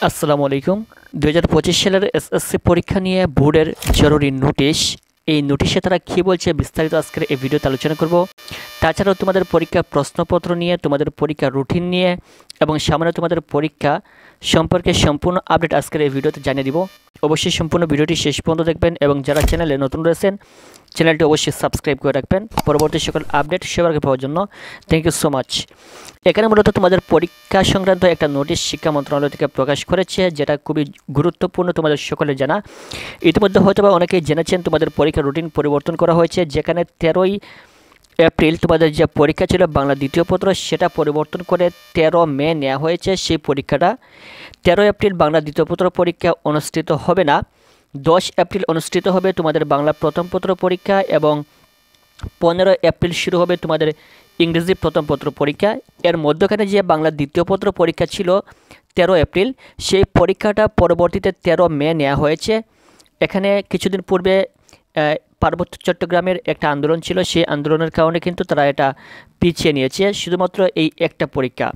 আসসালামু আলাইকুম। 2025 সালের এসএসসি পরীক্ষা নিয়ে বোর্ডের জরুরি নোটিশ। এই নোটিশে তারা কী বলছে বিস্তারিত আজকের এই ভিডিওতে আলোচনা করব। তাছাড়াও তোমাদের পরীক্ষা প্রশ্নপত্র নিয়ে, তোমাদের পরীক্ষা রুটিন নিয়ে এবং সামনে তোমাদের পরীক্ষা সম্পর্কে সম্পূর্ণ আপডেট আজকের এই ভিডিওতে জানিয়ে দিব। অবশ্যই সম্পূর্ণ ভিডিওটি শেষ পর্যন্ত দেখবেন এবং যারা চ্যানেলে নতুন রয়েছেন চ্যানেলটি অবশ্যই সাবস্ক্রাইব করে রাখবেন পরবর্তী সকল আপডেট সবার আগে পাওয়ার জন্য। Thank you so much. এখানে মূলত তোমাদের পরীক্ষা সংক্রান্ত একটা নোটিশ শিক্ষা মন্ত্রণালয় থেকে প্রকাশ করেছে, যেটা খুবই গুরুত্বপূর্ণ তোমাদের সকলের জানা। ইতিমধ্যে হয়তো বা অনেকেই জেনেছেন তোমাদের পরীক্ষা রুটিন পরিবর্তন করা হয়েছে, যেখানে 13ই এপ্রিল তোমাদের যে পরীক্ষা ছিল বাংলা দ্বিতীয় পত্র, সেটা পরিবর্তন করে 13 মে নেওয়া হয়েছে। সেই পরীক্ষাটা 13 এপ্রিল বাংলা দ্বিতীয় পত্র পরীক্ষা অনুষ্ঠিত হবে না, 10 এপ্রিল অনুষ্ঠিত হবে তোমাদের বাংলা প্রথম পত্র পরীক্ষা এবং 15 এপ্রিল শুরু হবে তোমাদের ইংরেজি প্রথম পত্র পরীক্ষা। এর মধ্যখানে যে বাংলা দ্বিতীয় পত্র পরীক্ষা ছিল 13 এপ্রিল, সেই পরীক্ষাটা পরবর্তীতে 13 মে নেওয়া হয়েছে। এখানে কিছুদিন পূর্বে পার্বত্য চট্টগ্রামের একটা আন্দোলন ছিল, সেই আন্দোলনের কারণে কিন্তু তারা এটা পিছিয়ে নিয়েছে শুধুমাত্র এই একটা পরীক্ষা।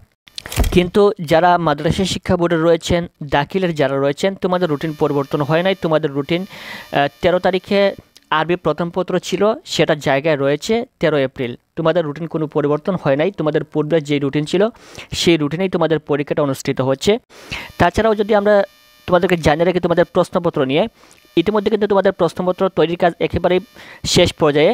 কিন্তু যারা মাদ্রাসা শিক্ষা বোর্ডে রয়েছেন, দাখিলের যারা রয়েছেন, তোমাদের রুটিন পরিবর্তন হয় নাই। তোমাদের রুটিন 13 তারিখে আরবি প্রথম পত্র ছিল, সেটা জায়গায় রয়েছে 13 এপ্রিল। তোমাদের রুটিন কোনো পরিবর্তন হয় নাই, তোমাদের পূর্বে যে রুটিন ছিল সেই রুটিনেই তোমাদের পরীক্ষাটা অনুষ্ঠিত হচ্ছে। তাছাড়াও যদি আমরা তোমাদেরকে জানিয়ে রাখি তোমাদের প্রশ্নপত্র নিয়ে, ইতিমধ্যে কিন্তু তোমাদের প্রশ্নপত্র তৈরির কাজ একেবারেই শেষ পর্যায়ে।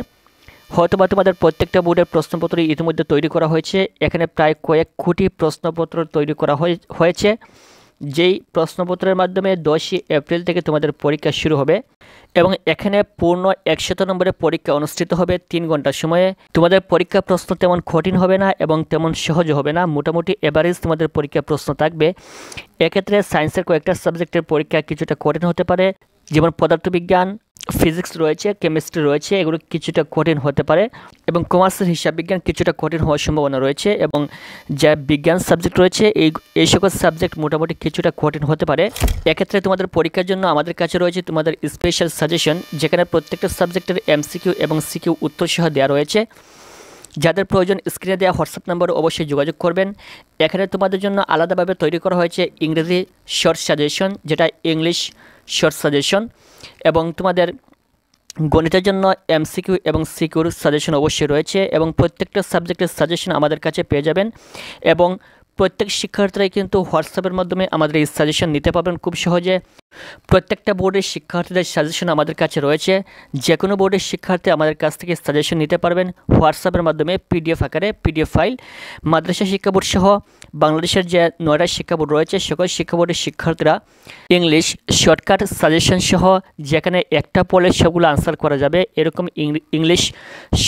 হয়তোবা তোমাদের প্রত্যেকটা বোর্ডের প্রশ্নপত্র ইতিমধ্যে তৈরি করা হয়েছে। এখানে প্রায় কয়েক কোটি প্রশ্নপত্র তৈরি করা হয়েছে, যেই প্রশ্নপত্রের মাধ্যমে 10 এপ্রিল থেকে তোমাদের পরীক্ষা শুরু হবে এবং এখানে পূর্ণ 100 নম্বরের পরীক্ষা অনুষ্ঠিত হবে 3 ঘন্টার সময়ে। তোমাদের পরীক্ষা প্রশ্ন তেমন কঠিন হবে না এবং তেমন সহজ হবে না, মোটামুটি এভারেজ তোমাদের পরীক্ষা প্রশ্ন থাকবে। এক্ষেত্রে সায়েন্সের কয়েকটা সাবজেক্টের পরীক্ষা কিছুটা কঠিন হতে পারে, যেমন পদার্থবিজ্ঞান, ফিজিক্স রয়েছে, কেমিস্ট্রি রয়েছে, এগুলো কিছুটা কঠিন হতে পারে এবং কমার্সের হিসাব বিজ্ঞান কিছুটা কঠিন হওয়ার সম্ভাবনা রয়েছে এবং যা বিজ্ঞান সাবজেক্ট রয়েছে এই সকল সাবজেক্ট মোটামুটি কিছুটা কঠিন হতে পারে। এক্ষেত্রে তোমাদের পরীক্ষার জন্য আমাদের কাছে রয়েছে তোমাদের স্পেশাল সাজেশন, যেখানে প্রত্যেকটা সাবজেক্টের এমসিকিউ এবং সিকিউ উত্তর সহ দেওয়া রয়েছে। যাদের প্রয়োজন স্ক্রিনে দেওয়া হোয়াটসঅ্যাপ নাম্বারে অবশ্যই যোগাযোগ করবেন। এখানে তোমাদের জন্য আলাদাভাবে তৈরি করা হয়েছে ইংরেজি শর্ট সাজেশন, যেটা ইংলিশ শর্ট সাজেশন, এবং তোমাদের গণিতের জন্য এমসিকিউ এবং সিকিউর সাজেশন অবশ্যই রয়েছে এবং প্রত্যেকটা সাবজেক্টের সাজেশন আমাদের কাছে পেয়ে যাবেন এবং প্রত্যেক শিক্ষার্থীরাই কিন্তু হোয়াটসঅ্যাপের মাধ্যমে আমাদের এই সাজেশন নিতে পারবেন খুব সহজে। প্রত্যেকটা বোর্ডের শিক্ষার্থীদের সাজেশন আমাদের কাছে রয়েছে, যে কোনো বোর্ডের শিক্ষার্থী আমাদের কাছ থেকে সাজেশন নিতে পারবেন হোয়াটসঅ্যাপের মাধ্যমে পিডিএফ আকারে, পিডিএফ ফাইল। মাদ্রাসা শিক্ষা বোর্ড সহ বাংলাদেশের যে 9টা শিক্ষা বোর্ড রয়েছে সকল শিক্ষা বোর্ডের শিক্ষার্থীরা ইংলিশ শর্টকাট সাজেশন সহ, যেখানে একটা পড়লে সবগুলো আনসার করা যাবে, এরকম ইংলিশ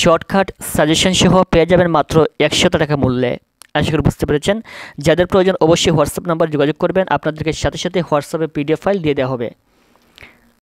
শর্টকাট সাজেশন সহ পেয়ে যাবেন মাত্র 100 টাকা মূল্যে। আশা করি বুঝতে পেরেছেন। যাদের প্রয়োজন অবশ্যই হোয়াটসঅ্যাপ নাম্বার যোগাযোগ করবেন, আপনাদেরকে সাথে সাথে হোয়াটসঅ্যাপে পিডিএফ ফাইল দিয়ে দেওয়া হবে।